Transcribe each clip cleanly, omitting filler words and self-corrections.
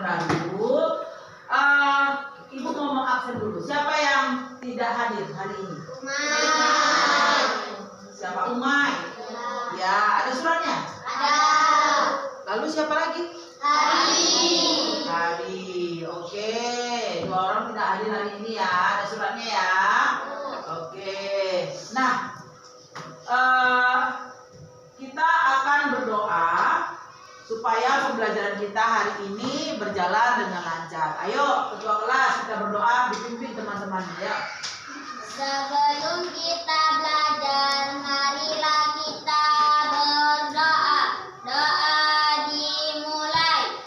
baru. Ibu mau mengabsen dulu. Siapa yang tidak hadir hari ini? Umay. Siapa? Umay. Ya, ada suratnya? Ada. Lalu siapa lagi? Hari. Oke. 2 orang tidak hadir hari ini ya. Ada suratnya ya. Oke. Nah, kita akan berdoa supaya pembelajaran kita hari ini berjalan dengan lancar. Ayo, ketua kelas kita berdoa, dipimpin teman-teman ya. Sebelum kita belajar, marilah kita berdoa. Doa dimulai.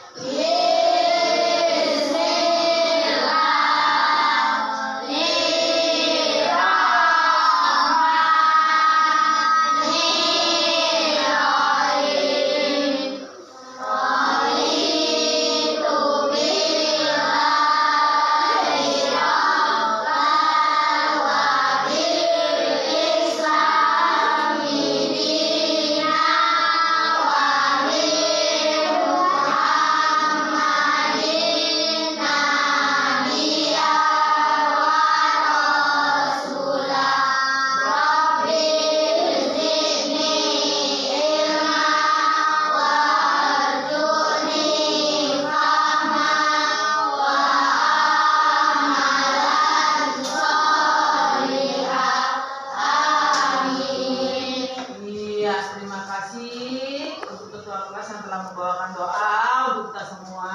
Terima kasih untuk ketua kelas yang telah membawakan doa untuk kita semua.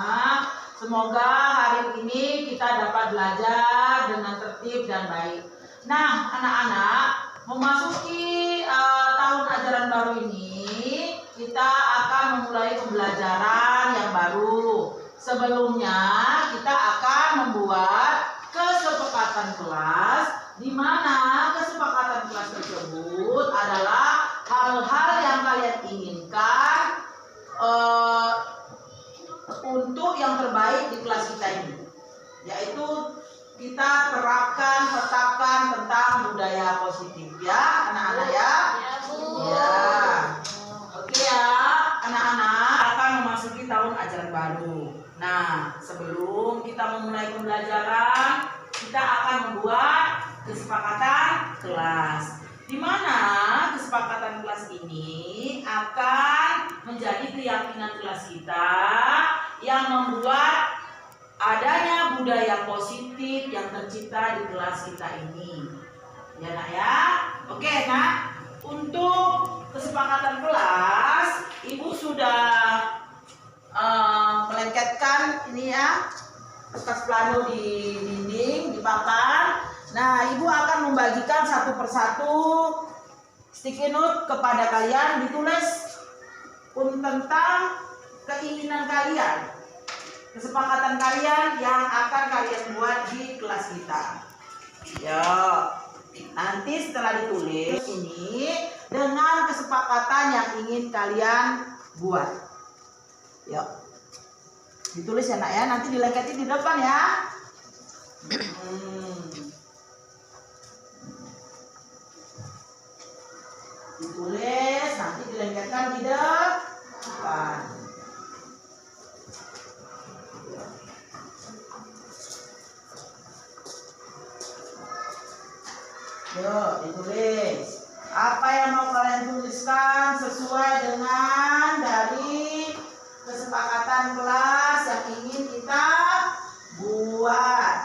Semoga hari ini kita dapat belajar dengan tertib dan baik. Nah, anak-anak, memasuki tahun ajaran baru ini, kita akan memulai pembelajaran yang baru. Sebelumnya, kita akan membuat kesepakatan kelas, di mana kesepakatan kelas tersebut adalah hal-hal yang kalian inginkan untuk yang terbaik di kelas kita ini, yaitu kita tetapkan tentang budaya positif ya anak-anak ya. Ya, oke ya anak-anak, akan memasuki tahun ajaran baru. Nah, sebelum kita memulai pembelajaran, kita akan membuat kesepakatan kelas, di mana kesepakatan kelas ini akan menjadi keyakinan kelas kita yang membuat adanya budaya positif yang tercipta di kelas kita ini. Ya nak ya? Oke nak, untuk kesepakatan kelas, ibu sudah melengketkan ini ya, kertas plano di dinding, di papan. Nah, ibu akan membagikan satu persatu sticky note kepada kalian, ditulis tentang keinginan kalian, kesepakatan kalian yang akan kalian buat di kelas kita. Ya, nanti setelah ditulis ini dengan kesepakatan yang ingin kalian buat. Ya, ditulis ya nak ya, nanti dilengketin di depan ya. Ditulis, nanti dilengketkan di depan. Yuk, ditulis. Apa yang mau kalian tuliskan sesuai dengan dari kesepakatan kelas yang ingin kita buat.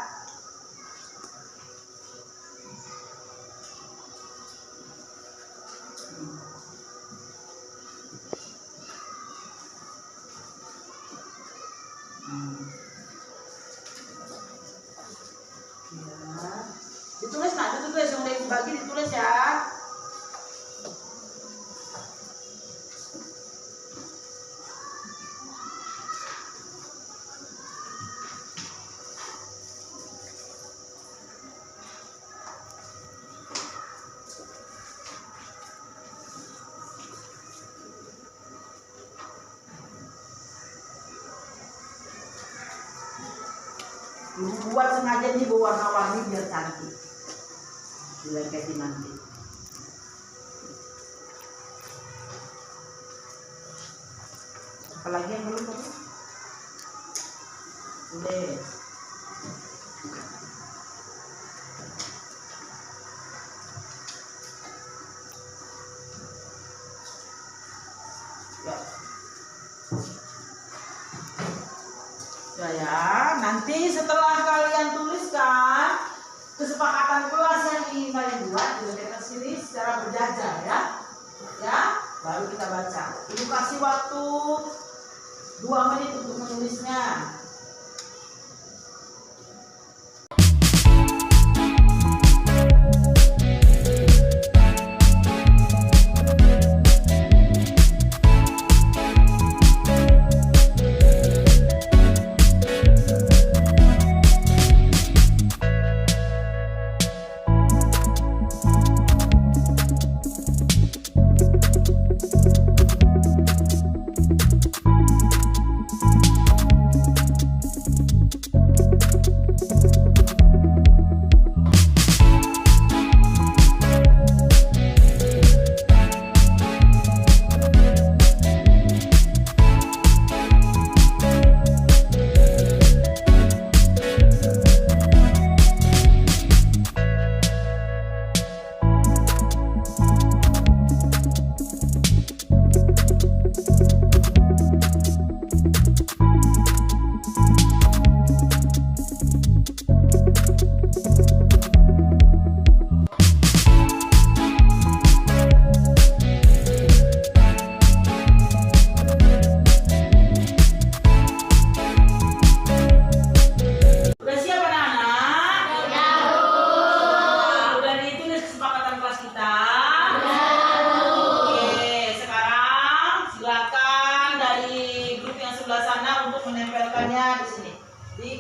Ya. Ditulis nak, ditulis yang udah dibagi ditulis ya. Buat sengaja nih berwarna-warni biar cantik. Dilengketin nanti. Apalagi yang belum? Boleh. Ya. Ya, nanti setelah kalian tuliskan kesepakatan kelas yang ingin kalian buat, diletakkan sini secara berjajar ya. Ya, baru kita baca. Ibu kasih waktu 2 menit untuk menulisnya.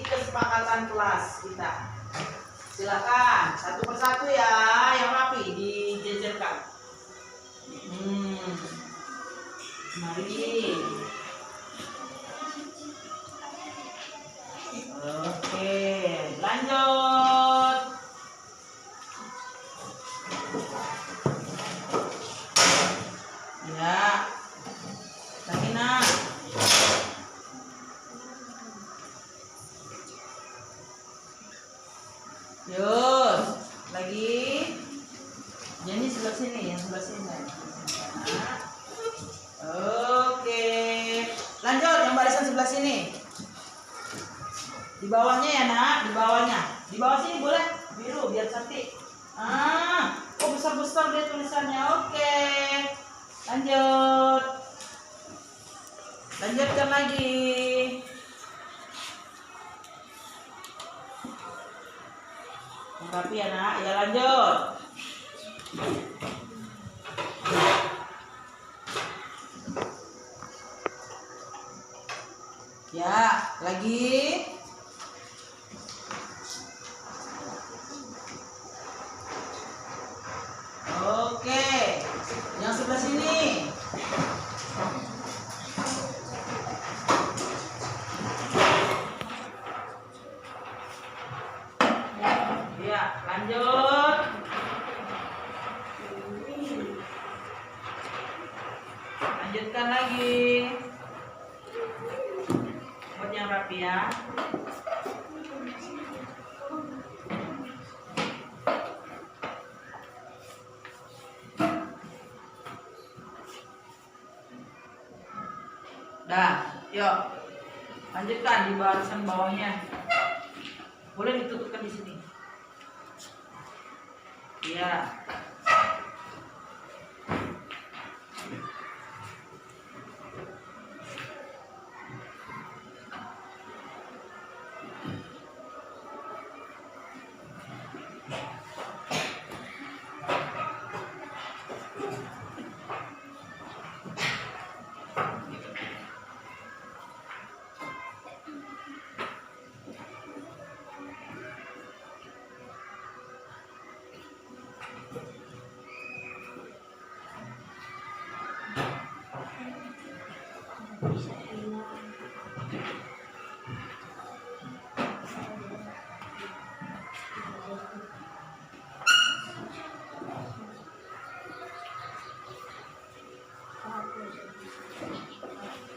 Kesepakatan kelas kita. Silakan satu persatu ya, yang rapi dijejerkan. Mari. Oke, lanjut. Ya, lagi nak. Yus, lagi. Jadi sebelah sini, yang sebelah sini. Nah. Oke, lanjut yang barisan sebelah sini. Di bawahnya ya nak, di bawahnya. Di bawah sini boleh biru biar cantik. Oh besar-besar dia tulisannya. Oke, lanjut. Lanjutkan lagi. Rapi ya nak, ya lanjut. Ya, lagi. Oke, yang sebelah sini. Ya, lanjut. Lanjutkan lagi. Buat yang rapi ya. Dah, yuk. Lanjutkan di barisan bawahnya. Boleh ditutupkan di sini. Ya.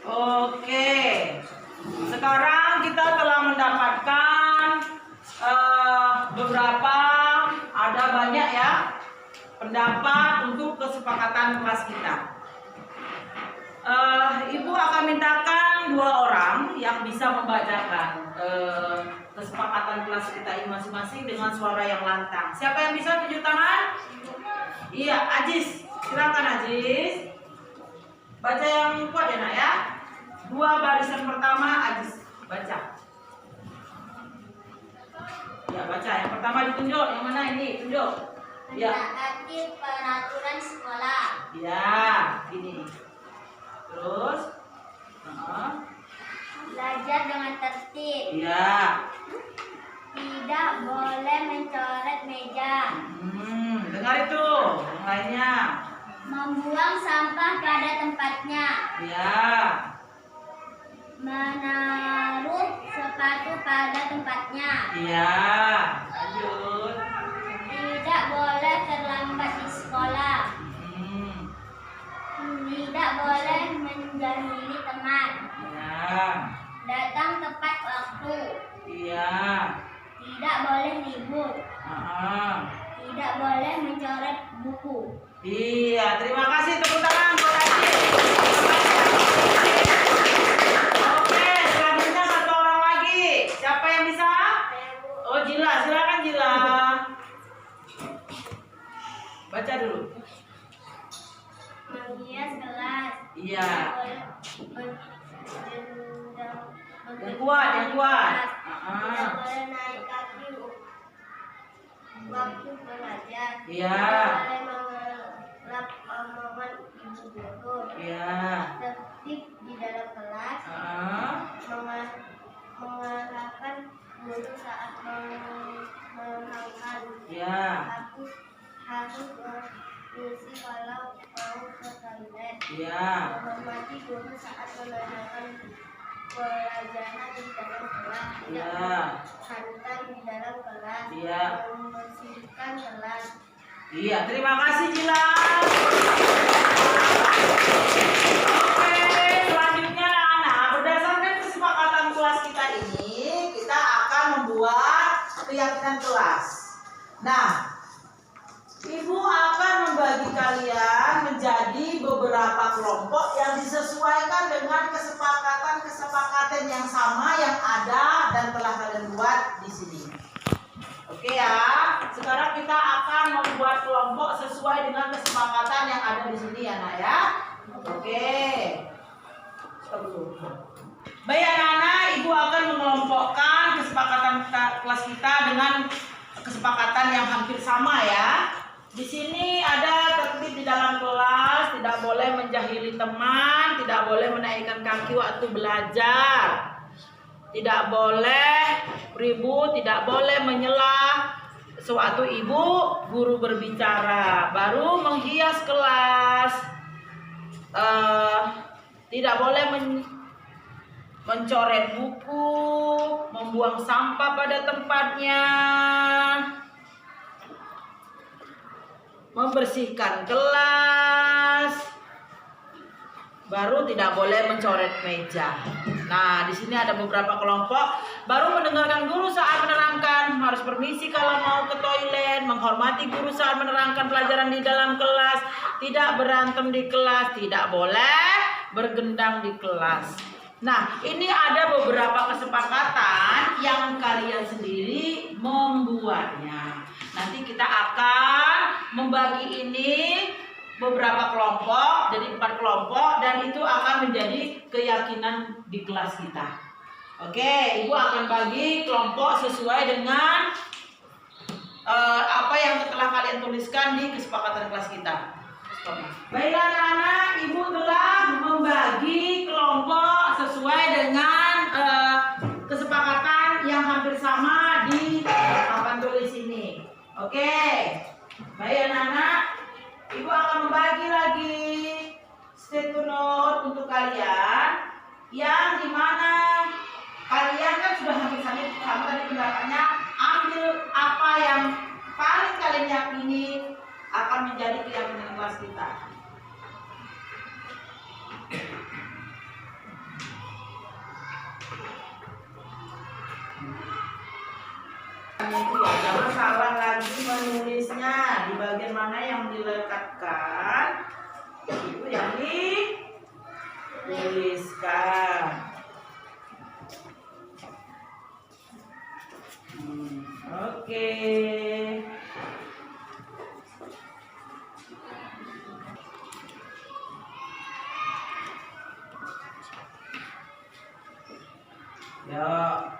Oke, sekarang kita telah mendapatkan banyak ya pendapat untuk kesepakatan kelas kita. Ibu akan mintakan 2 orang yang bisa membacakan kesepakatan kelas kita ini masing-masing dengan suara yang lantang. Siapa yang bisa, tunjuk tangan? Iya, Ajis. Silakan Ajis. Baca yang kuat ya nak ya. 2 barisan pertama Ajis baca. Ya baca. Yang pertama ditunjuk. Yang mana ini? Tunjuk. Ya. Menaati peraturan sekolah. Ya, gini. Terus, Belajar dengan tertib. ya. Tidak boleh mencoret meja. Dengar itu. Yang lainnya. Membuang sampah pada tempatnya. Ya. Menaruh sepatu pada tempatnya. Ya. Lanjut. Tidak boleh terlambat di sekolah. Tidak boleh menjahili teman. Ya. Datang tepat waktu. Iya. Tidak boleh libur. Tidak boleh mencoret buku. Iya, terima kasih, tepuk tangan buat Ajis. Oke, selanjutnya 1 orang lagi. Siapa yang bisa? Oh, Jila, silakan Jila. Baca dulu. Menghias kelas. Iya. Yang Yang kuat, yang kuat. Tidak boleh naik kaki waktu belajar. Iya. Tidak boleh mengelap omongan ibu guru. Iya. Tertib di dalam kelas. Mengarahkan guru saat menerangkan. Iya. Harus berfungsi kalau mau ke toilet. Iya. Menghormati guru saat menanyakan pelajaran di dalam kelas. Iya. Santai di dalam kelas. Iya. Membersihkan kelas. Iya, terima kasih Jila. Oke, selanjutnya anak-anak, berdasarkan kesepakatan kelas kita ini, kita akan membuat keyakinan kelas. Nah, Ibu akan membagi kalian menjadi beberapa kelompok yang disesuaikan dengan kesepakatan yang sama yang ada dan telah kalian buat di sini. Oke ya, sekarang kita akan membuat kelompok sesuai dengan kesepakatan yang ada di sini ya nak ya. Oke. Baik anak-anak, Ibu akan mengelompokkan kesepakatan kelas kita dengan kesepakatan yang hampir sama ya. Di sini ada tertib di dalam kelas, tidak boleh menjahili teman, tidak boleh menaikkan kaki waktu belajar, tidak boleh ribut, tidak boleh menyela sewaktu ibu guru berbicara, baru menghias kelas, tidak boleh mencoret buku, membuang sampah pada tempatnya, membersihkan kelas, baru tidak boleh mencoret meja. Nah, di sini ada beberapa kelompok. Baru mendengarkan guru saat menerangkan, harus permisi kalau mau ke toilet, menghormati guru saat menerangkan pelajaran di dalam kelas, tidak berantem di kelas, tidak boleh bergendang di kelas. Nah, ini ada beberapa kesepakatan yang kalian sendiri membuatnya. Nanti kita akan membagi ini beberapa kelompok, jadi 4 kelompok, dan itu akan menjadi keyakinan di kelas kita. Oke, Ibu akan bagi kelompok sesuai dengan apa yang telah kalian tuliskan di kesepakatan kelas kita. Baiklah anak-anak, Ibu telah membagi kelompok sesuai dengan kesepakatan yang hampir sama di papan tulis ini. Oke, baik anak-anak, Ibu akan membagi lagi statement note untuk kalian, yang dimana kalian kan sudah hampir sama tadi pendapatnya. Ambil apa yang paling kalian yakini akan menjadi keyakinan kelas kita. Itu ya, jangan salah lagi menulisnya. Di bagian mana yang dilekatkan, itu yang dituliskan. Oke. Ya.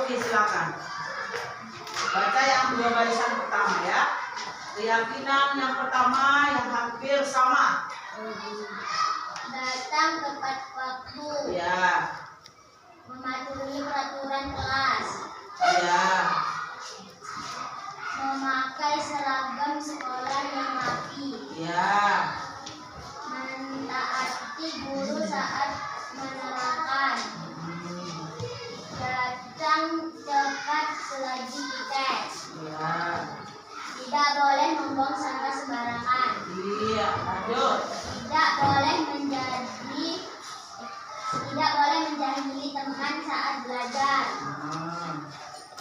Oke, silakan. Baca yang 2 barisan pertama ya. Keyakinan yang pertama yang hampir sama. Datang tepat waktu. Ya. Mematuhi peraturan kelas. Ya. Memakai seragam sekolah yang rapi. Ya. Mentaati guru saat menerangkan. Datang cepat selagi tiket. Ya. Tidak boleh membuang sampah sembarangan. Iya, lanjut. Tidak boleh menjahili teman saat belajar.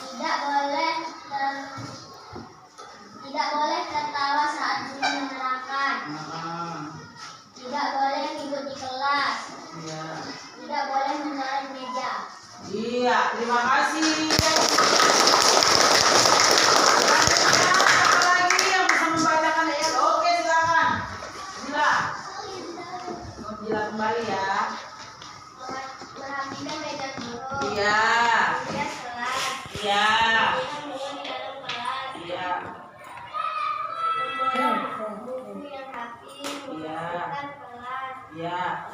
Tidak boleh tertawa saat guru menerangkan. Tidak boleh ribut di kelas. Iya. Tidak boleh mencoret meja. Iya, terima kasih. Siapa lagi yang bisa membacakan ayat? Oke, silakan. Bila. Bila kembali ya. Merapikan meja guru. Iya. Tugas kelas. Iya. Tidak mengulang di dalam kelas. Iya. Membawa buku yang rapi. Iya. Membersihkan kelas. Iya.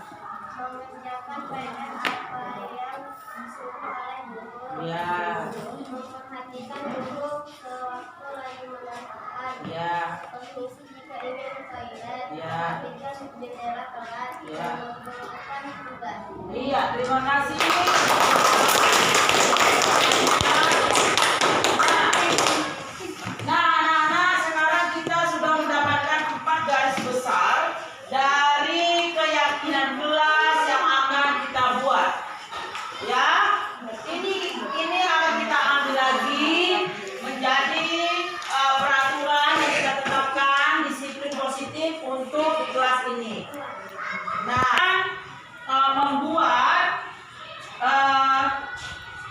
Mengerjakan PR apa yang disuruh oleh guru. Iya. Memperhatikan guru sewaktu lagi menerangkan. Iya. Permisi jika ingin ke toilet. Iya. Perhatikan jendela kelas. Iya. Mengumpulkan tugas. Iya, terima kasih. Nah, sekarang kita sudah mendapatkan 4 garis besar dari keyakinan kelas yang akan kita buat. Ya, ini akan kita ambil lagi menjadi peraturan yang kita tetapkan disiplin positif untuk di kelas ini. Nah, membuat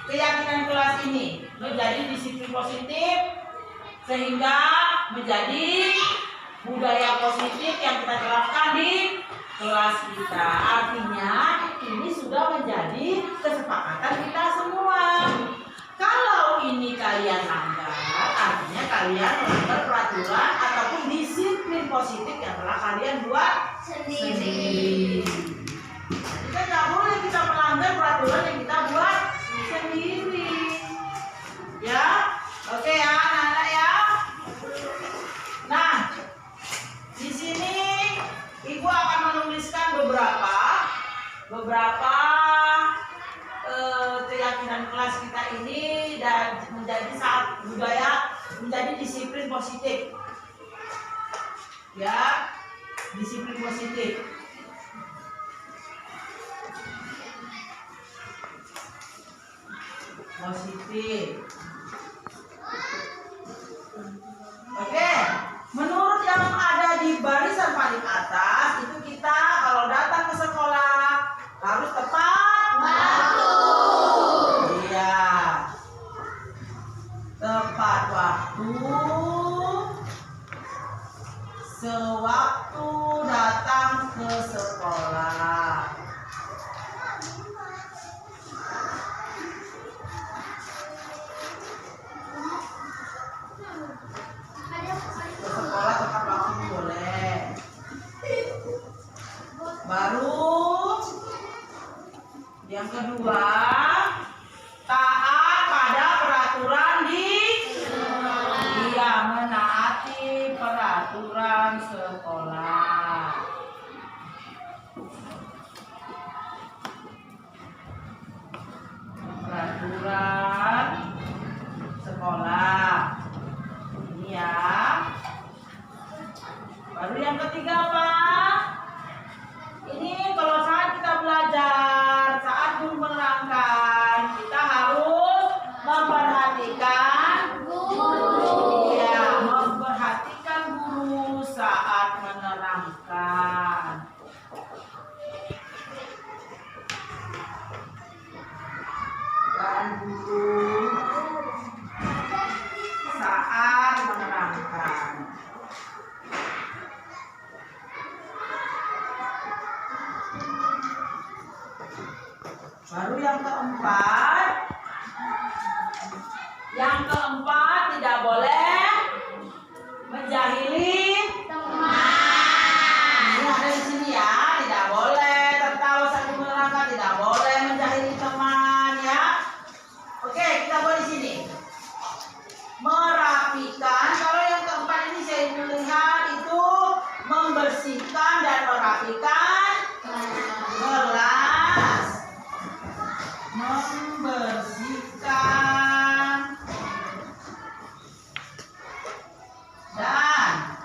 keyakinan kelas ini menjadi disiplin positif sehingga menjadi budaya positif yang kita terapkan di kelas kita. Artinya ini sudah menjadi kesepakatan kita semua. Kalau ini kalian langgar, artinya kalian melanggar peraturan ataupun disiplin positif yang telah kalian buat sendiri. Kita nggak boleh kita melanggar peraturan yang kita buat sendiri. Ya, oke ya, anak-anak ya. Nah, di sini Ibu akan menuliskan beberapa keyakinan kelas kita ini dan menjadi budaya menjadi disiplin positif. Ya, disiplin positif. Oke, menurut yang ada di barisan paling atas itu kita kalau datang ke sekolah harus tepat waktu. Iya, tepat waktu sewaktu datang ke sekolah. Sekolah tepat waktu boleh. Baru yang kedua, taat pada peraturan di sekolah. Iya, menaati peraturan sekolah. Peraturan sekolah. Ini ya. Baru yang ketiga apa? Ini kalau saat kita belajar, saat guru menerangkan, kita harus memperhatikan guru. Iya, memperhatikan guru saat menerangkan. Dan guru saat menerangkan. Baru yang keempat, Yang keempat, tidak boleh menjahili teman. Ini ada di sini ya, tidak boleh tertawa sambil menerangkan, tidak boleh menjahili teman ya. Oke, kita buat di sini. Merapikan, kalau yang keempat ini saya melihat itu membersihkan dan merapikan kelas. Membersihkan dan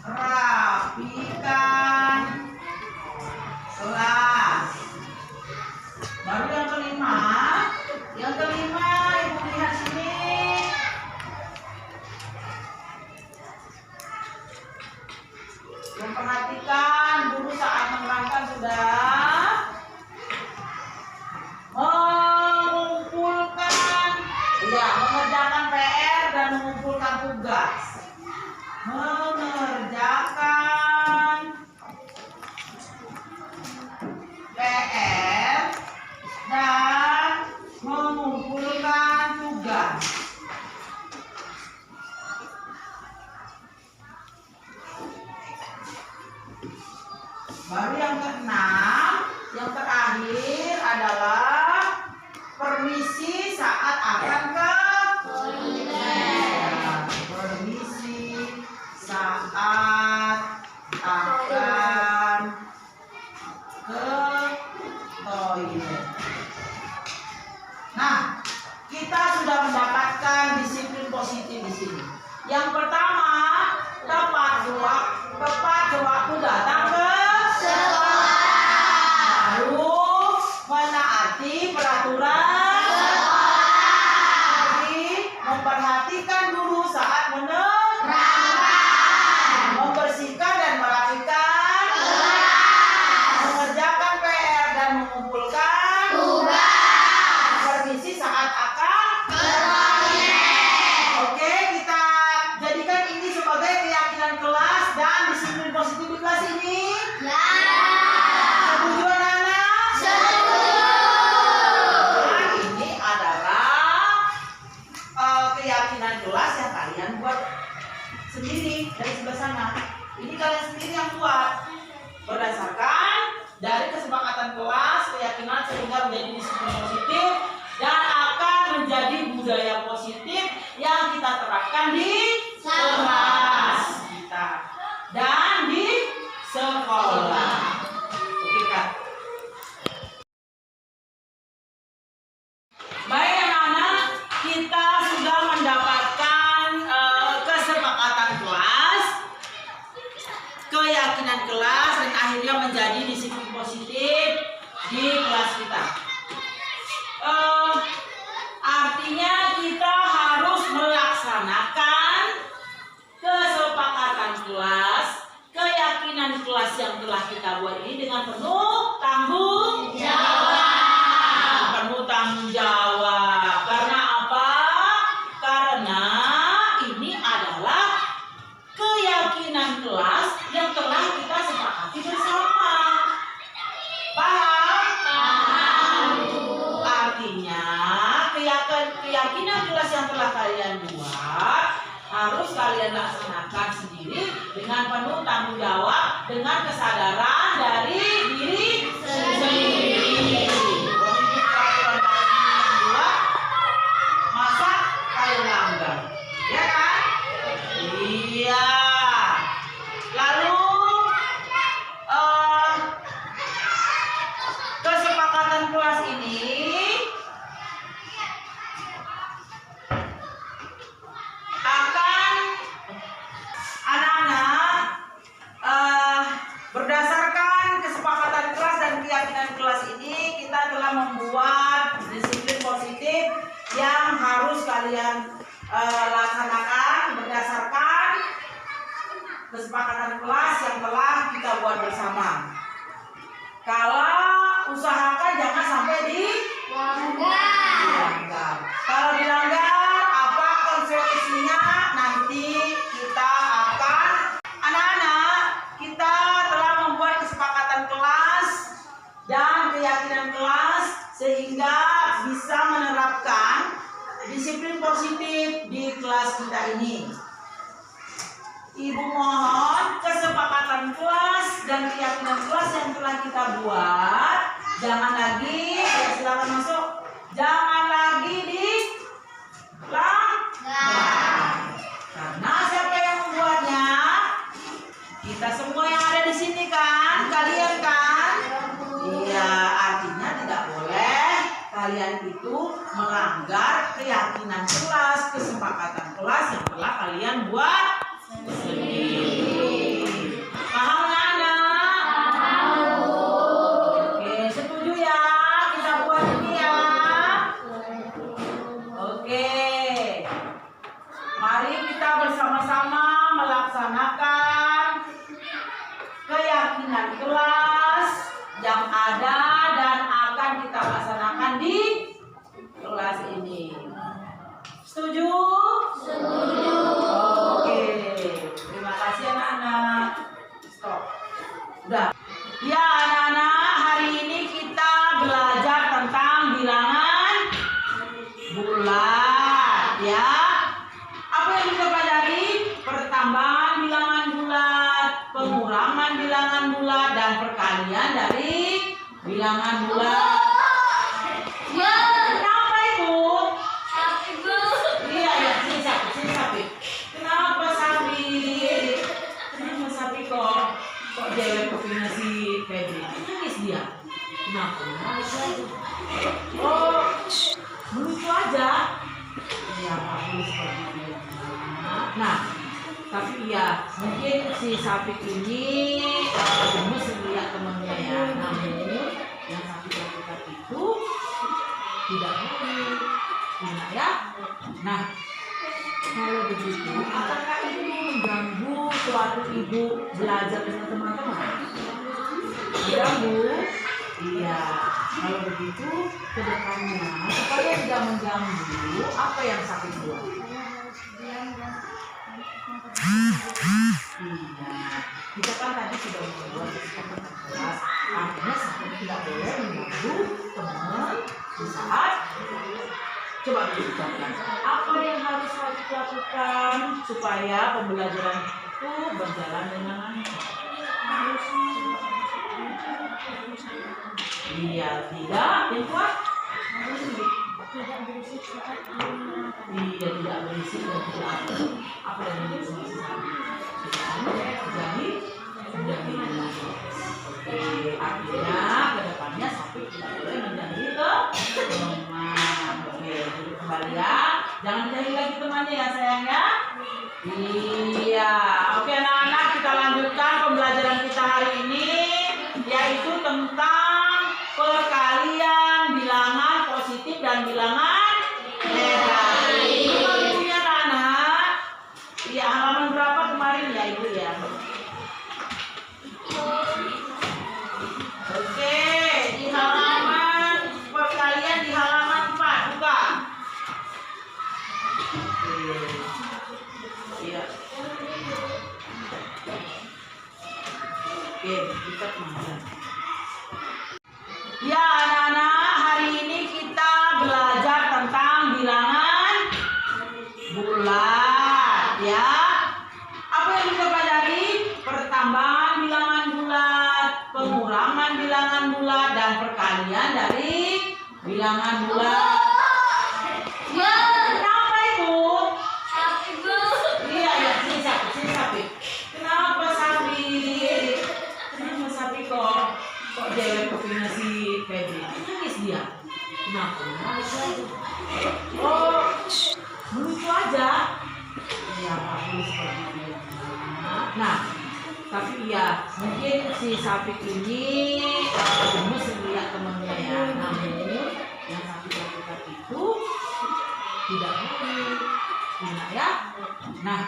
merapikan kelas. Baru yang kelima. Yang kelima, ibu lihat sini. Memperhatikan guru saat menerangkan sudah. Mengumpulkan, ya, mengerjakan PR dan mengumpulkan tugas. Mengerjakan PR dan mengumpulkan tugas. Baru yang keenam, yang terakhir adalah permisi saat akan ke toilet. Permisi saat akan ke toilet. Nah, kita sudah mendapatkan disiplin positif di sini. Yang pertama, tepat waktu datang ke sekolah. Baru menaati peraturan sekolah. Jadi, memperhatikan guru saat menerangkan, membersihkan dan merapikan kelas, mengerjakan PR dan mengumpulkan tugas, permisi saat akan ke toilet. Oke, kita jadikan ini sebagai keyakinan kelas dan disiplin positif di kelas ini. Ya. Setuju anak-anak? Setuju. Nah, ini adalah keyakinan kelas yang kalian buat sendiri dari sebelah sana. Ini kalian sendiri yang buat berdasarkan dari kesepakatan kelas, keyakinan sehingga menjadi disiplin positif dan akan menjadi budaya positif yang kita terapkan di kelas kita dan di sekolah. Oke, Kak. Baik anak-anak, kita sudah mendapatkan kesepakatan kelas, keyakinan kelas, dan akhirnya menjadi disiplin positif di kelas kita. Artinya kita harus melaksanakan kesepakatan kelas, keyakinan kelas yang telah kita buat ini dengan penuh tanggung jawab. Penuh tanggung jawab. Karena apa? Karena ini adalah keyakinan kelas yang telah kita sepakati bersama. Paham? Paham. Artinya keyakinan kelas yang telah kalian buat harus kalian laksanakan sendiri dengan penuh tanggung jawab, dengan kesadaran dari diri sendiri. Masa kalian langgar? Ya kan? Iya. Lalu kesepakatan kelas ini akan anak-anak berdasarkan kesepakatan kelas dan keyakinan kelas ini kita telah membuat disiplin positif yang harus kalian laksanakan berdasarkan kesepakatan kelas yang telah kita buat bersama. Kalau usahakan jangan sampai dilanggar. Kalau dilanggar, apa konsekuensinya? Nanti kita akan anak-anak kita telah membuat kesepakatan kelas dan keyakinan kelas sehingga bisa menerapkan positif di kelas kita ini. Ibu mohon kesepakatan kelas dan keyakinan kelas yang telah kita buat jangan lagi, silakan masuk, jangan lagi dilanggar. Karena siapa yang membuatnya? Kita semua yang ada di sini kan, kalian kan? Iya, artinya tidak boleh kalian itu melanggar keyakinan kelas, kesepakatan kelas yang telah kalian buat sendiri. Paham nggak, anak? Oke, setuju ya? Kita buat ini ya. Oke, mari kita bersama-sama melaksanakan keyakinan kelas yang ada dan akan kita laksanakan di kelas ini. Setuju? Setuju. Oke, terima kasih anak-anak. Stop. Udah. Ya anak-anak, hari ini kita belajar tentang bilangan bulat ya. Apa yang kita pelajari? Pertambahan bilangan bulat, pengurangan bilangan bulat, dan perkalian dari bilangan bulat. Ya, kenapa ibu? Iya ya, sini sapi. Kenapa sapi? Kenapa sapi kok jewel kopinya si Febri? Nangis dia. Kenapa? Oh, lucu aja. Ya, aku seperti itu. Nah, tapi ya mungkin si sapi ini gemes lihat temannya ya. Namun yang sapi lakukan itu tidak boleh, ya. Nah, kalau begitu, apakah itu mengganggu suatu ibu belajar dengan teman-teman? Mengganggu? Iya. Kalau begitu, ke depannya supaya tidak mengganggu, apa yang sapi buat? Iya, kita kan tadi sudah membuat kesepakatan kelas. Artinya sapi tidak boleh mengganggu teman di saat. Coba diucapkan, apa yang harus lakukan supaya pembelajaran itu berjalan dengan lancar? Iya, tidak, yang kuat. Tidak berisik saat Iya, tidak berisik dan tidak apa yang menjadi jadi oke, artinya kedepannya sapi tidak boleh menjadi teman. Oke, jadi kembali ya, jangan menjadi lagi temannya ya sayang ya. Iya, oke anak-anak, kita lanjutkan pembelajaran kita hari ini, yaitu tentang perkalian bilangan positif dan bilangan negatif. Itu ibunya anak. Iya, halaman berapa kemarin ya ibu ya? Oke, di halaman perkalian di halaman 4 buka. Oke. Iya. Oke, kita kemana? Ya anak-anak, hari ini kita belajar tentang bilangan bulat ya. Apa yang kita pelajari? Pertambahan bilangan bulat, pengurangan bilangan bulat, dan perkalian dari bilangan bulat. Ya, kenapa ibu? Iya ya, sini sapi. Kenapa sapi? Kenapa sapi kok jewel kopinya si Febri? Nangis dia. Kenapa? Oh, lucu aja. Ya, aku seperti itu. Nah, tapi ya mungkin si sapi ini gemes lihat temannya ya. Namun yang sapi lakukan itu tidak boleh, ya. Nah,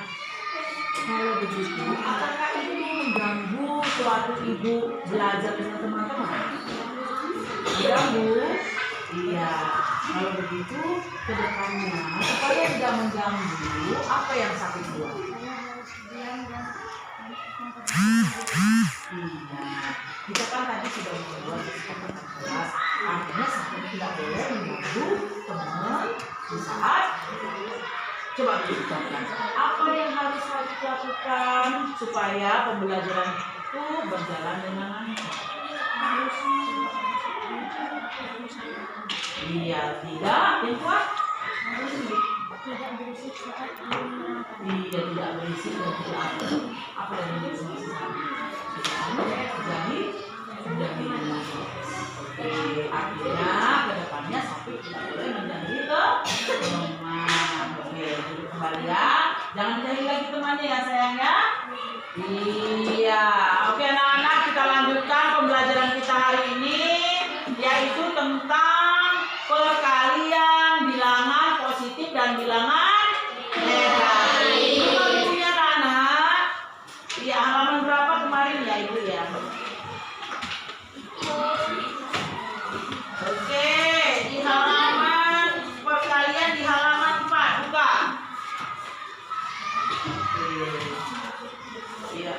kalau begitu, apakah itu mengganggu suatu ibu belajar dengan teman-teman? Mengganggu? Iya. Kalau begitu, ke depannya supaya tidak mengganggu, apa yang sapi buat? Iya. Kita kan tadi sudah membuat kesepakatan kelas. Artinya saya tidak boleh mengganggu teman di saat. Coba diucapkan apa yang harus lakukan supaya pembelajaran itu berjalan dengan lancar. Iya, tidak yang kuat. Tidak berisik saat Iya, tidak berisik dan tidak apa yang dimaksud jadi oke, artinya kedepannya sapi tidak boleh menjadi teman. Oke, duduk kembali ya, jangan dijahili lagi temannya ya sayang ya. Iya, oke anak-anak, kita lanjutkan pembelajaran kita hari ini, yaitu tentang perkalian bilangan positif dan bilangan negatif. Ini ibunya anak-anak. Iya, halaman berapa kemarin ya ibu ya? Oke, di halaman perkalian di halaman 4 buka. Oke. Iya.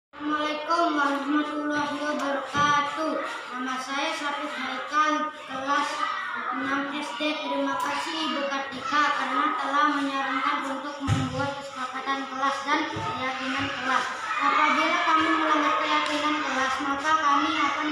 Assalamualaikum warahmatullahi wabarakatuh. Nama saya Syafif Haikal, kelas 6 SD. Terima kasih Ibu Kartika karena telah menyarankan untuk membuat kesepakatan kelas dan keyakinan kelas. Apabila kami melanggar keyakinan kelas, maka kami akan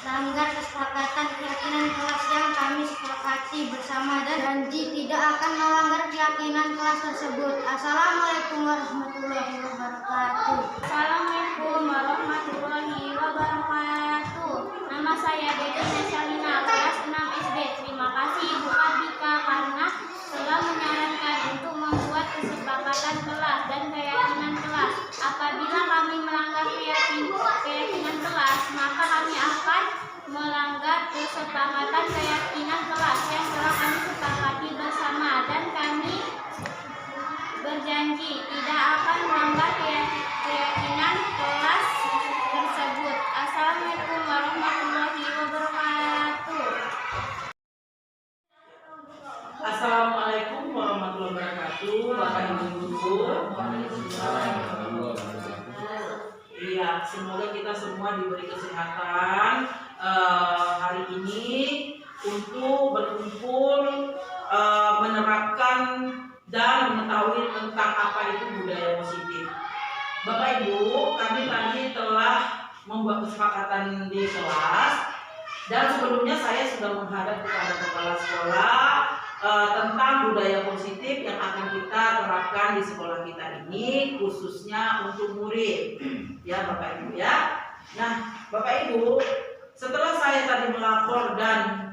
melanggar kesepakatan keyakinan kelas yang kami sepakati bersama dan janji tidak akan melanggar keyakinan kelas tersebut. Assalamualaikum warahmatullahi wabarakatuh. Assalamualaikum warahmatullahi wabarakatuh. Nama saya Dede Nesalina, kelas 6 SD. Terima kasih Ibu Kartika karena telah menyarankan untuk membuat kesepakatan kelas dan keyakinan kelas. Apabila kami melanggar keyakinan kelas, maka kami akan melanggar kesepakatan keyakinan kelas yang telah kami sepakati bersama dan kami berjanji tidak akan melanggar keyakinan kelas tersebut. Assalamualaikum warahmatullahi wabarakatuh. Assalamualaikum warahmatullahi wabarakatuh, Bapak Ibu Guru. Iya, semoga kita semua diberi kesehatan hari ini untuk berkumpul menerapkan dan mengetahui tentang apa itu budaya positif. Bapak Ibu, kami tadi telah membuat kesepakatan di kelas dan sebelumnya saya sudah menghadap kepada kepala sekolah tentang budaya positif yang akan kita terapkan di sekolah kita ini, khususnya untuk murid ya Bapak Ibu ya. Nah Bapak Ibu, setelah saya tadi melapor dan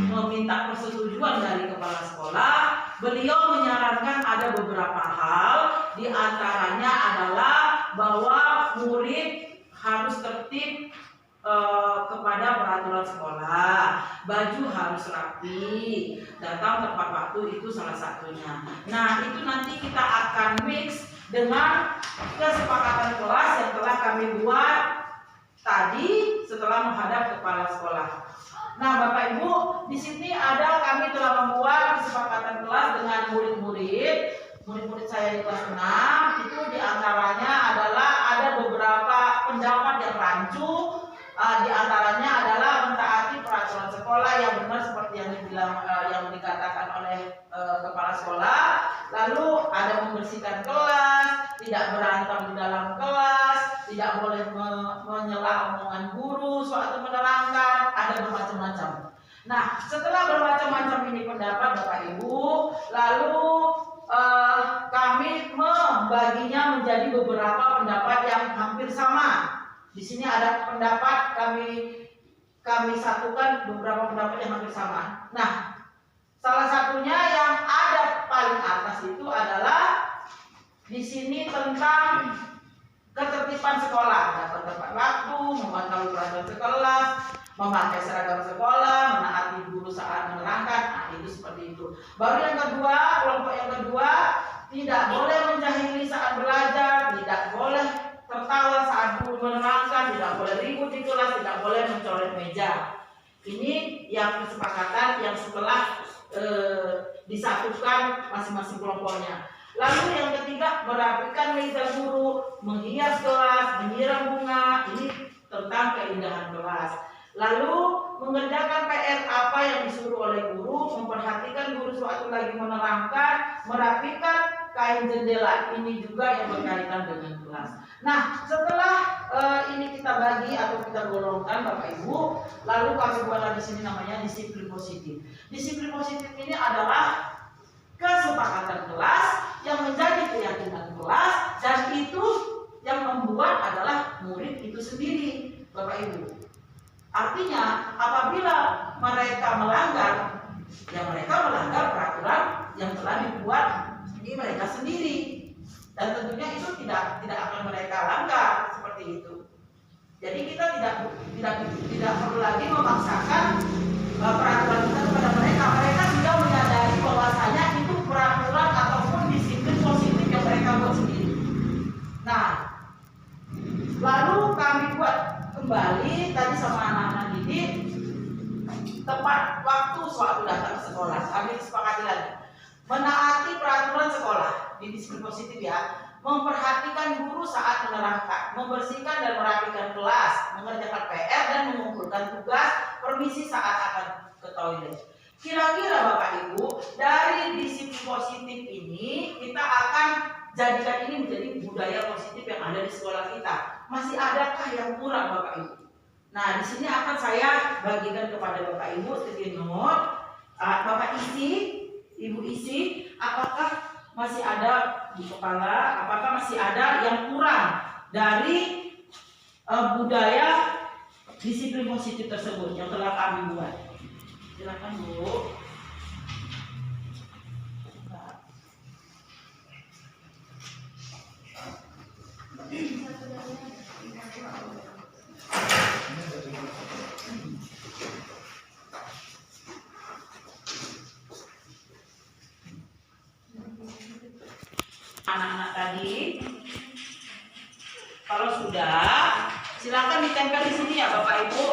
meminta persetujuan dari kepala sekolah, beliau menyarankan ada beberapa hal, di antaranya adalah bahwa murid harus tertib kepada peraturan sekolah, baju harus rapi, datang tepat waktu, itu salah satunya. Nah itu nanti kita akan mix dengan kesepakatan kelas yang telah kami buat tadi setelah menghadap kepala sekolah. Nah Bapak Ibu, di sini kami telah membuat kesepakatan kelas dengan murid-murid saya di kelas 6. Itu diantaranya adalah ada beberapa pendapat yang rancu. Di antaranya adalah mentaati peraturan sekolah yang benar seperti yang yang dikatakan oleh kepala sekolah. Lalu ada membersihkan kelas, tidak berantem di dalam kelas, tidak boleh menyela omongan guru suatu menerangkan, ada bermacam-macam. Nah, setelah bermacam-macam ini pendapat Bapak Ibu, lalu kami membaginya menjadi beberapa pendapat yang hampir sama. Di sini ada pendapat kami satukan beberapa pendapat yang hampir sama. Nah, salah satunya yang ada paling atas itu adalah di sini tentang ketertiban sekolah, dapat tepat waktu, memantau peraturan sekolah, memakai seragam sekolah, menaati guru saat menerangkan. Nah, itu seperti itu. Baru yang kedua, kelompok yang kedua, tidak boleh menjahili saat belajar, tidak boleh tertawa saat guru menerangkan, tidak boleh ribut di kelas, tidak boleh mencoret meja. Ini yang kesepakatan yang setelah disatukan masing-masing kelompoknya. Lalu yang ketiga, merapikan meja guru, menghias kelas, menyiram bunga. Ini tentang keindahan kelas. Lalu mengerjakan PR apa yang disuruh oleh guru, memperhatikan guru sewaktu lagi menerangkan, merapikan kain jendela. Ini juga yang berkaitan dengan kelas. Nah, setelah ini kita bagi atau kita golongkan Bapak Ibu, lalu kami buatlah di sini namanya disiplin positif. Disiplin positif ini adalah kesepakatan kelas yang menjadi keyakinan kelas, dan itu yang membuat adalah murid itu sendiri, Bapak Ibu. Artinya apabila mereka melanggar, ya mereka melanggar peraturan yang telah dibuat di mereka sendiri, dan tentunya itu tidak akan mereka langgar seperti itu. Jadi kita tidak perlu lagi memaksakan peraturan kita kepada mereka. Mereka sudah menyadari bahwasanya itu peraturan ataupun disiplin positif yang mereka buat sendiri. Nah, lalu kami buat kembali tadi sama anak-anak didik tepat waktu sewaktu datang ke sekolah. Kami disepakati lagi menaati peraturan sekolah di disiplin positif ya, memperhatikan guru saat menerangkan, membersihkan dan merapikan kelas, mengerjakan PR dan mengumpulkan tugas, permisi saat akan ke toilet. Kira-kira Bapak Ibu, dari disiplin positif ini kita akan jadikan ini menjadi budaya positif yang ada di sekolah kita. Masih adakah yang kurang Bapak Ibu? Nah, di sini akan saya bagikan kepada Bapak Ibu sticky note. Bapak isi, Ibu isi, apakah masih ada di kepala, apakah masih ada yang kurang dari budaya disiplin positif tersebut yang telah kami buat? Silakan Bu. Anak-anak tadi, kalau sudah, silakan ditempel di sini ya Bapak Ibu.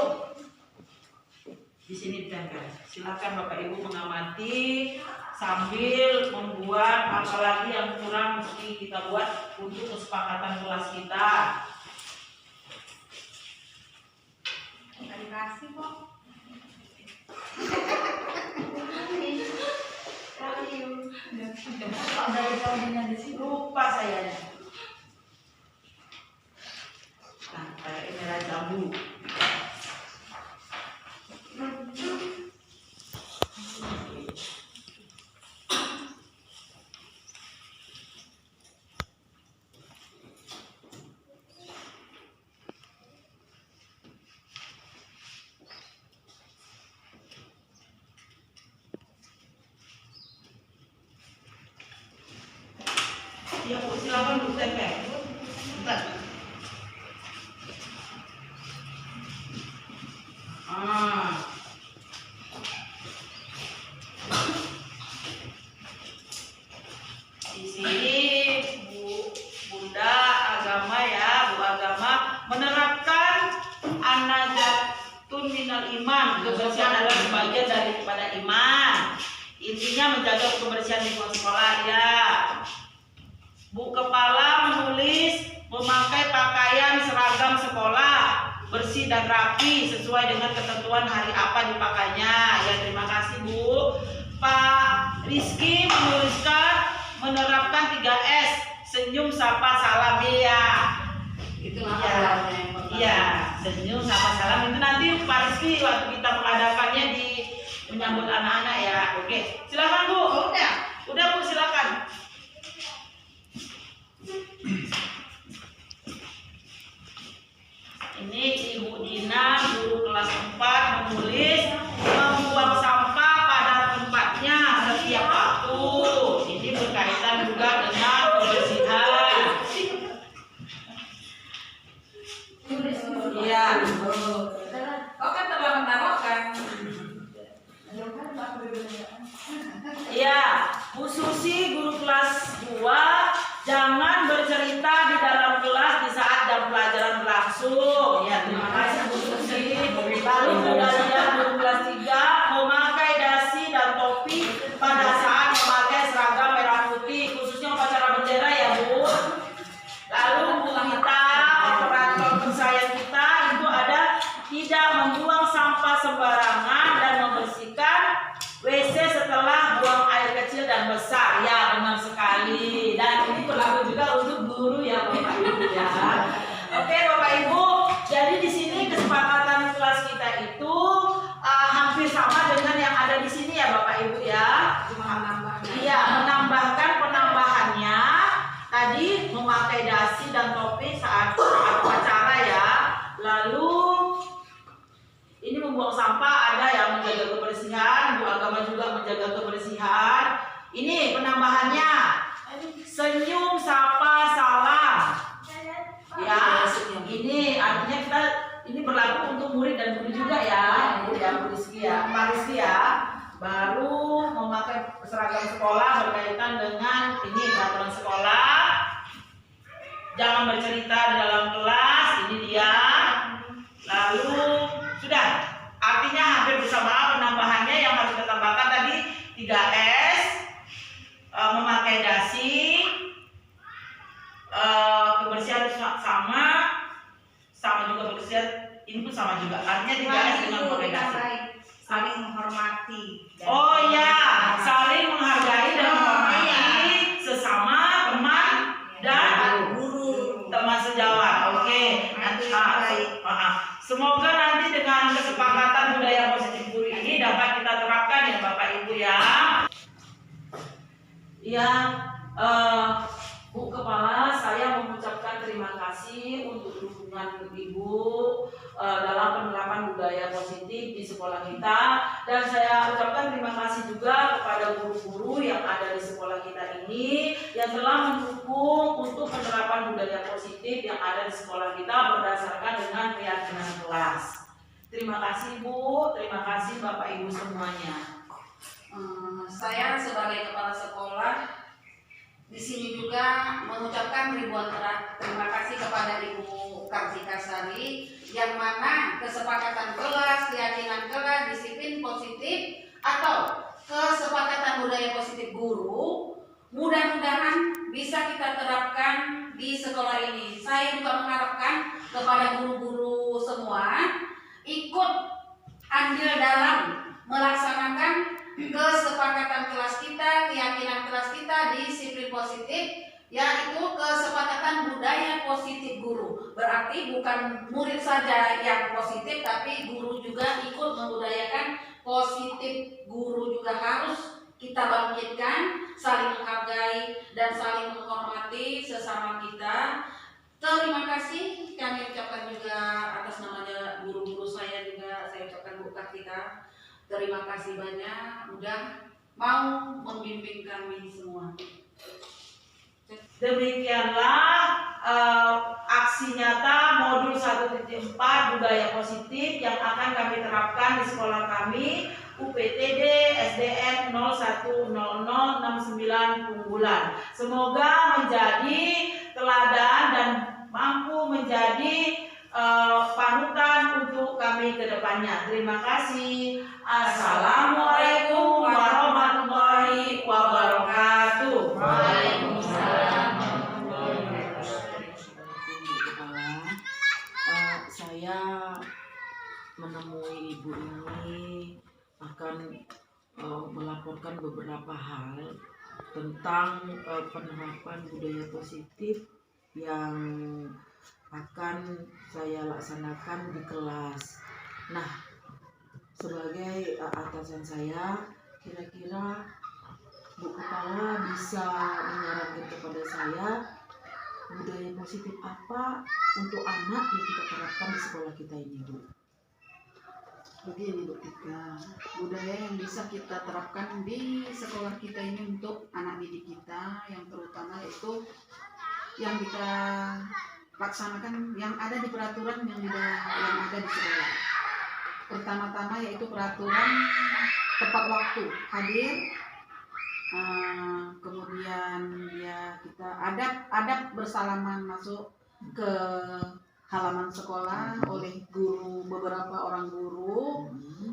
Di sini ditempel. Silakan Bapak Ibu mengamati sambil membuat apalagi yang kurang mesti kita buat untuk kesepakatan kelas kita. Kasih kok. Lupa saya. Nah, kayak merah jambu. Ya Bu, silakan Bu tempel. Bentar. Di sini Bunda Agama ya, Bu Agama menerapkan an-najatun minal iman. Kebersihan adalah sebagian daripada iman. Intinya menjaga kebersihan lingkungan sekolah ya. Bu Kepala menulis memakai pakaian seragam sekolah bersih dan rapi sesuai dengan ketentuan hari apa dipakainya. Ya, terima kasih Bu. Pak Rizky menuliskan menerapkan 3S, senyum, sapa, salam ya. Itu ya. Iya, senyum, sapa, salam itu nanti Pak Rizky waktu kita mengadakannya di menyambut anak-anak ya. Oke, silakan Bu. Udah Bu, silakan. Ini Ibu Dina, guru kelas 4 menulis membuang sampah pada tempatnya setiap waktu. Ini berkaitan juga dengan kebersihan. bercerita di dalam kelas di saat jam pelajaran berlangsung. Ya, terima kasih Bu Susi. Lalu budaya guru kelas 3 memakai dasi dan topi pada saat memakai seragam merah putih, khususnya upacara bendera ya Bu. Lalu Bu kita, operator kesayangan kita itu ada tidak membuang sampah sembarangan dan membersihkan WC setelah buang air kecil dan besar. Ya, benar sekali. Dan ini berlaku juga untuk guru ya Bapak Ibu ya. Oke Bapak Ibu, jadi di sini kesepakatan kelas kita itu hampir sama dengan yang ada di sini ya Bapak Ibu ya. Iya, menambahkan penambahannya tadi memakai dasi dan topi saat upacara ya. Lalu ini membuang sampah, ada yang menjaga kebersihan, Bu Agama juga menjaga kebersihan. Ini penambahannya, senyum, sapa, salam. Ya, ini artinya kita ini berlaku untuk murid dan guru juga ya, Bu ya, Bu Rizky ya, Pak Rizky ya. Baru memakai seragam sekolah berkaitan dengan ini peraturan sekolah. Jangan bercerita di dalam kelas, ini dia. Lalu sudah, artinya hampir bersamaan penambahannya yang harus kita tambahkan tadi 3S, memakai dasi, kebersihan sama juga kebersihan, ini pun sama juga. Artinya 3S dengan memakai dasi. Saling menghormati. Oh ya, saling menghargai dan menghormati sesama teman dan guru, teman sejawat. Oke. Semoga nanti dengan kesepakatan budaya positif guru ini dapat kita terapkan ya Bapak Ibu ya. Ya, Bu Kepala, saya mengucapkan terima kasih untuk dukungan Ibu dalam penerapan budaya positif di sekolah kita, dan saya ucapkan terima kasih juga kepada guru-guru yang ada di sekolah kita ini yang telah mendukung untuk penerapan budaya positif yang ada di sekolah kita berdasarkan dengan keyakinan kelas. Terima kasih Bu, terima kasih Bapak Ibu semuanya. Saya sebagai kepala sekolah di sini juga mengucapkan ribuan terima kasih kepada Ibu Kartika Sari, yang mana kesepakatan kelas, keyakinan kelas, disiplin positif atau kesepakatan budaya positif guru mudah-mudahan bisa kita terapkan di sekolah ini. Saya juga mengharapkan kepada guru-guru semua ikut andil dalam melaksanakan kesepakatan kelas kita, keyakinan kelas kita, disiplin positif, yaitu kesepakatan budaya positif guru. Berarti bukan murid saja yang positif, tapi guru juga ikut membudayakan positif. Guru juga harus kita bangkitkan, saling menghargai dan saling menghormati sesama kita. Terima kasih kami ucapkan juga atas namanya guru-guru saya juga, saya ucapkan Bu Kartika. Terima kasih banyak, udah mau membimbing kami semua. Demikianlah aksi nyata modul 1.4 budaya positif yang akan kami terapkan di sekolah kami UPTD SDN 010069 Punggulan. Semoga menjadi teladan dan mampu menjadi panutan untuk kami ke depannya. Terima kasih. Assalamualaikum warahmatullahi wabarakatuh. Waalaikumsalam. Saya menemui ibu ini akan melaporkan beberapa hal tentang penerapan budaya positif yang akan saya laksanakan di kelas. Nah, sebagai atasan saya, kira-kira Bu Kepala bisa menyarankan kepada saya budaya positif apa untuk anak yang kita terapkan di sekolah kita ini, Bu? Begini Bu Tika, budaya yang bisa kita terapkan di sekolah kita ini untuk anak didik kita yang terutama yaitu yang kita laksanakan yang ada di peraturan yang ada di sekolah. Pertama-tama yaitu peraturan tepat waktu hadir kemudian ya kita adab bersalaman masuk ke halaman sekolah oleh guru, beberapa orang guru,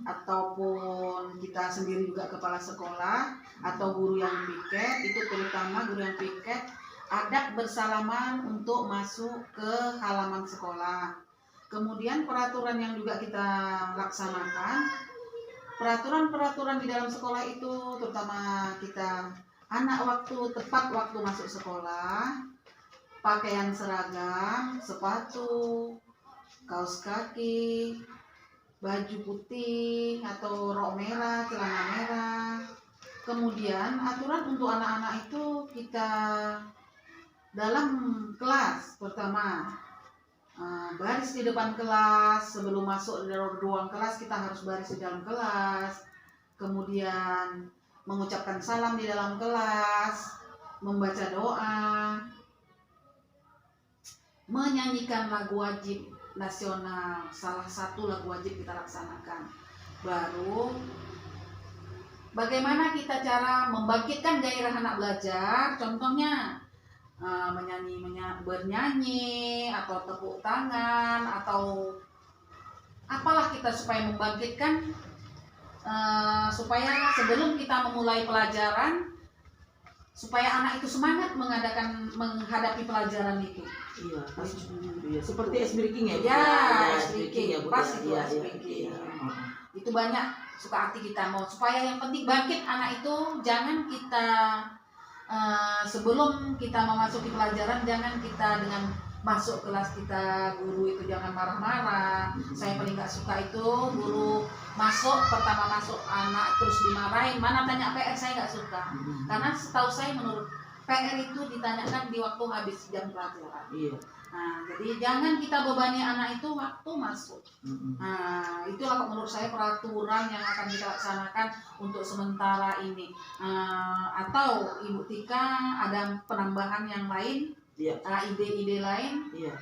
ataupun kita sendiri juga kepala sekolah atau guru yang piket. Itu terutama guru yang piket, adab bersalaman untuk masuk ke halaman sekolah. Kemudian peraturan yang juga kita laksanakan, peraturan-peraturan di dalam sekolah itu, terutama kita anak tepat waktu masuk sekolah, pakaian seragam, sepatu, kaos kaki, baju putih atau rok merah, celana merah. Kemudian aturan untuk anak-anak itu kita dalam kelas, pertama baris di depan kelas. Sebelum masuk di ruang kelas kita harus baris di dalam kelas. Kemudian mengucapkan salam di dalam kelas, membaca doa, menyanyikan lagu wajib nasional, salah satu lagu wajib kita laksanakan. Baru bagaimana kita cara membangkitkan gairah anak belajar, contohnya bernyanyi atau tepuk tangan atau apalah kita supaya membangkitkan, supaya sebelum kita memulai pelajaran, supaya anak itu semangat menghadapi pelajaran itu. Iya, iya. Seperti ice breaking ya? Ya, ice breaking ya, Bu. pas itu Iya, ice iya, breaking. iya. Itu banyak suka hati kita mau, supaya yang penting bangkit anak itu. Jangan kita sebelum kita memasuki pelajaran, jangan kita dengan masuk kelas kita, guru itu jangan marah-marah. Saya paling gak suka itu guru pertama masuk anak terus dimarahin, mana tanya PR, saya gak suka. Karena setahu saya menurut PR itu ditanyakan di waktu habis jam pelajaran. Iya. Nah, jadi jangan kita bebani anak itu waktu masuk. Nah, itulah menurut saya peraturan yang akan kita laksanakan untuk sementara ini. Atau Ibu Tika ada penambahan yang lain, Iya. Ide-ide lain. Iya.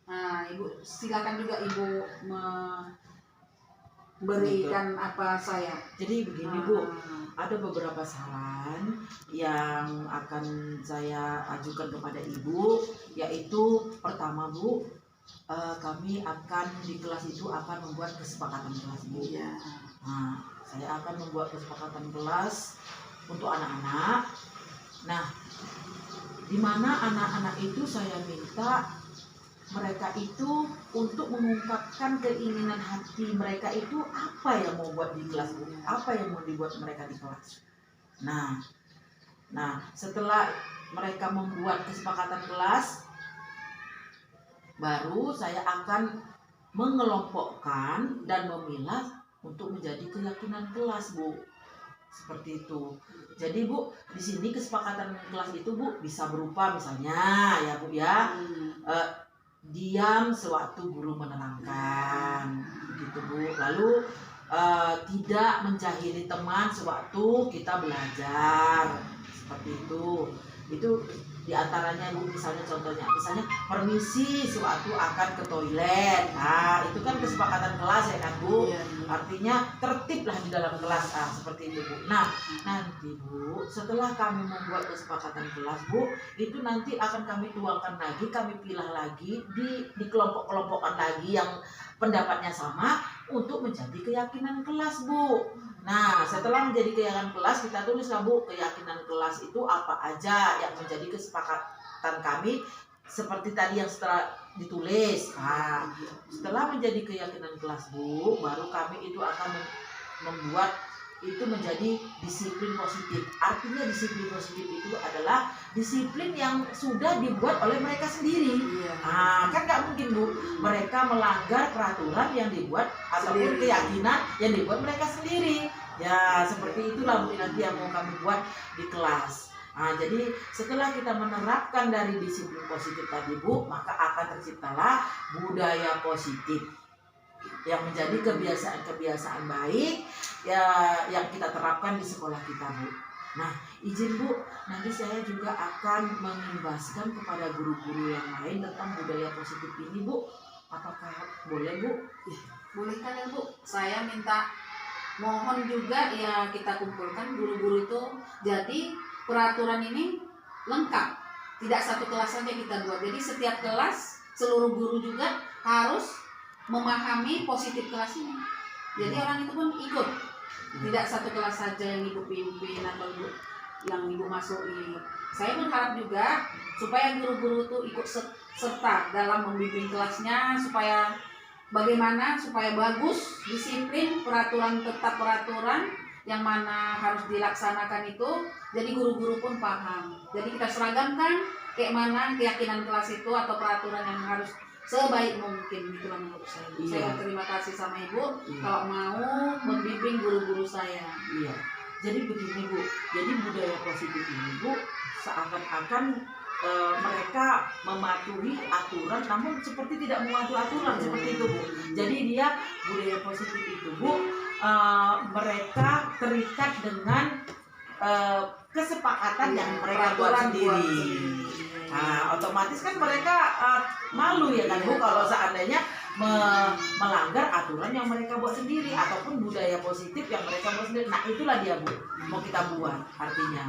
Nah, Ibu silakan juga Ibu memberikan apa saya. Jadi begini, Bu. Ada beberapa saran yang akan saya ajukan kepada Ibu, yaitu pertama, Bu, kami akan di kelas itu akan membuat kesepakatan kelas, Bu. Iya. Nah, saya akan membuat kesepakatan kelas untuk anak-anak. Nah, di mana anak-anak itu saya minta mereka itu untuk mengungkapkan keinginan hati mereka itu apa yang mau buat di kelas, apa yang mau dibuat mereka di kelas. Nah, setelah mereka membuat kesepakatan kelas, baru saya akan mengelompokkan dan memilah untuk menjadi keyakinan kelas, Bu. Seperti itu. Jadi, Bu, di sini kesepakatan kelas itu, Bu, bisa berupa misalnya ya, Bu ya. Diam sewaktu guru menerangkan, begitu, Bu. Lalu tidak menjahili teman sewaktu kita belajar, seperti itu. Itu diantaranya, Bu, misalnya contohnya, misalnya permisi sewaktu akan ke toilet. Nah, itu kan kesepakatan kelas ya kan, Bu. Artinya tertiblah di dalam kelas, seperti itu, Bu. Nah, nanti, Bu, setelah kami membuat kesepakatan kelas, Bu, itu nanti akan kami tuangkan lagi, kami pilah lagi di kelompok-kelompokan lagi yang pendapatnya sama untuk menjadi keyakinan kelas, Bu. Nah, setelah menjadi keyakinan kelas, kita tulislah, Bu, keyakinan kelas itu apa aja yang menjadi kesepakatan kami, seperti tadi yang setelah ditulis. Nah, setelah menjadi keyakinan kelas, Bu, baru kami itu akan membuat itu menjadi disiplin positif. Artinya disiplin positif itu adalah disiplin yang sudah dibuat oleh mereka sendiri. Nah, kan nggak mungkin, Bu, mereka melanggar peraturan yang dibuat ataupun keyakinan yang dibuat mereka sendiri. Ya, seperti itulah, Bu, nanti yang mau kami buat di kelas. Nah, jadi setelah kita menerapkan dari disiplin positif tadi, Bu, maka akan terciptalah budaya positif yang menjadi kebiasaan-kebiasaan baik ya yang kita terapkan di sekolah kita, Bu. Nah, izin, Bu, nanti saya juga akan mengimbaskan kepada guru-guru yang lain tentang budaya positif ini, Bu. Apakah boleh, Bu? Boleh kan ya, Bu? Saya minta mohon juga ya kita kumpulkan guru-guru itu, jadi peraturan ini lengkap, tidak satu kelas saja kita buat. Jadi setiap kelas seluruh guru juga harus memahami positif kelas ini. Jadi orang itu pun ikut, tidak satu kelas saja yang ibu pimpin atau yang ibu masuki. Saya berharap juga supaya guru-guru itu ikut serta dalam membimbing kelasnya, supaya bagaimana supaya bagus, disiplin, tetap peraturan yang mana harus dilaksanakan itu. Jadi guru-guru pun paham. Jadi kita seragamkan kayak mana keyakinan kelas itu atau peraturan yang harus sebaik mungkin, itulah menurut saya. Saya berterima kasih sama ibu kalau mau membimbing guru-guru saya. Iya. Jadi begini Bu, jadi budaya positif ini Bu seakan-akan mereka mematuhi aturan namun seperti tidak mematuhi aturan seperti itu Bu. Jadi dia budaya positif itu Bu, mereka terikat dengan kesepakatan yang mereka buat sendiri. Nah, otomatis kan mereka malu ya kan Bu kalau seandainya melanggar aturan yang mereka buat sendiri ataupun budaya positif yang mereka buat sendiri. Nah, itulah dia Bu mau kita buat artinya.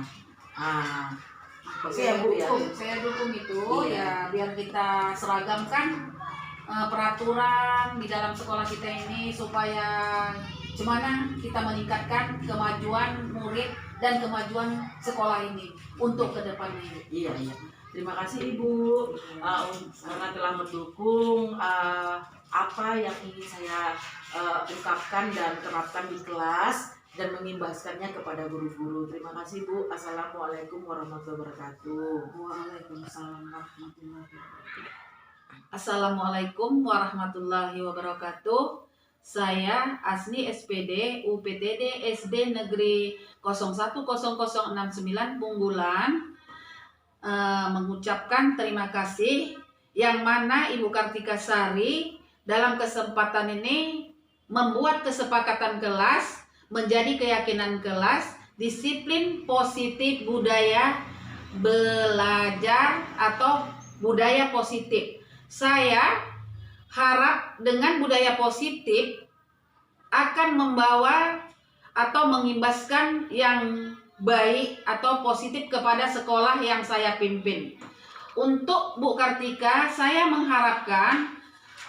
Saya dukung itu ya, biar kita seragamkan peraturan di dalam sekolah kita ini supaya gimana kita meningkatkan kemajuan murid dan kemajuan sekolah ini untuk kedepannya. Iya. Terima kasih Ibu karena telah mendukung apa yang ingin saya ungkapkan dan terapkan di kelas dan mengimbaskannya kepada guru-guru. Terima kasih Bu. Assalamualaikum warahmatullahi wabarakatuh. Waalaikumsalam warahmatullahi wabarakatuh. Assalamualaikum warahmatullahi wabarakatuh. Saya Asni SPD UPTD SD Negeri 010069 Punggulan mengucapkan terima kasih yang mana Ibu Kartika Sari dalam kesempatan ini membuat kesepakatan kelas menjadi keyakinan kelas disiplin positif budaya belajar atau budaya positif. Saya harap dengan budaya positif akan membawa atau mengimbaskan yang baik atau positif kepada sekolah yang saya pimpin. Untuk Bu Kartika, saya mengharapkan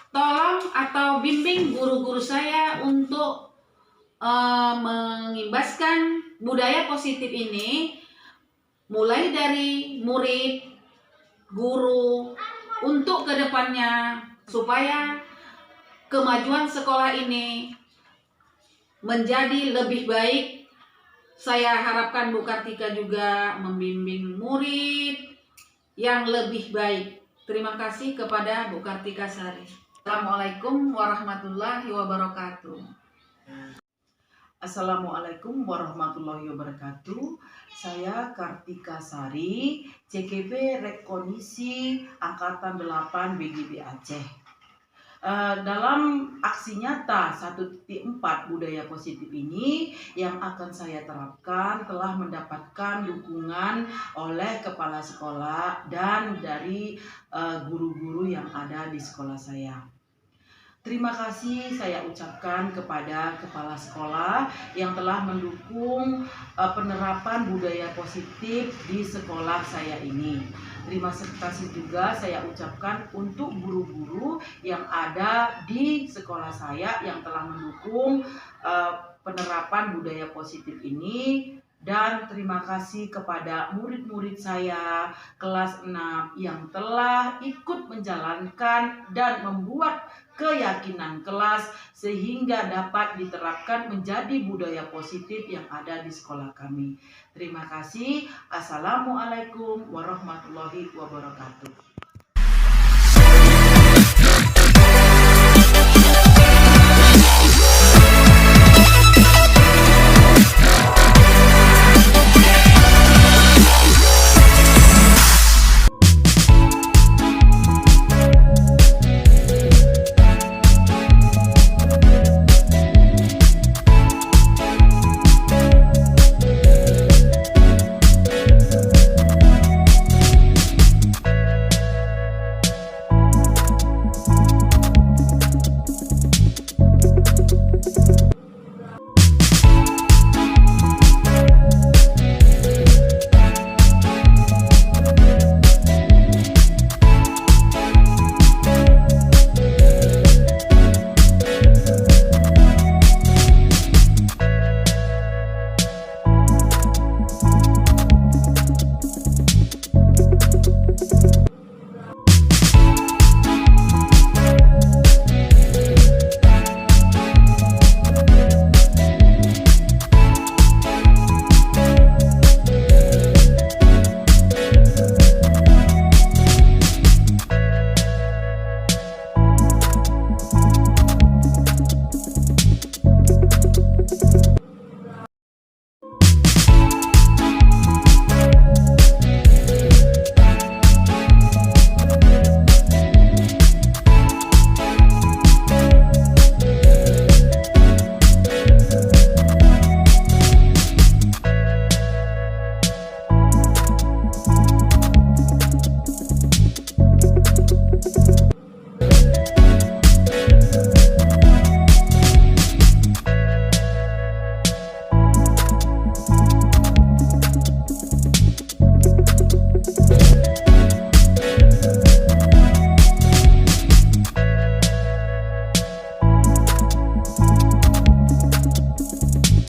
tolong atau bimbing guru-guru saya untuk mengimbaskan budaya positif ini mulai dari murid, guru, untuk kedepannya supaya kemajuan sekolah ini menjadi lebih baik. Saya harapkan Bu Kartika juga membimbing murid yang lebih baik. Terima kasih kepada Bu Kartika Sari. Assalamualaikum warahmatullahi wabarakatuh. Assalamualaikum warahmatullahi wabarakatuh. Saya Kartika Sari, CGP Rekonisi Angkatan 8 BGB Aceh. Dalam aksi nyata 1.4 budaya positif ini yang akan saya terapkan telah mendapatkan dukungan oleh kepala sekolah dan dari guru-guru yang ada di sekolah saya. Terima kasih saya ucapkan kepada kepala sekolah yang telah mendukung penerapan budaya positif di sekolah saya ini. Terima kasih juga saya ucapkan untuk guru-guru yang ada di sekolah saya yang telah mendukung penerapan budaya positif ini. Dan terima kasih kepada murid-murid saya kelas 6 yang telah ikut menjalankan dan membuat keyakinan kelas sehingga dapat diterapkan menjadi budaya positif yang ada di sekolah kami. Terima kasih. Assalamualaikum warahmatullahi wabarakatuh.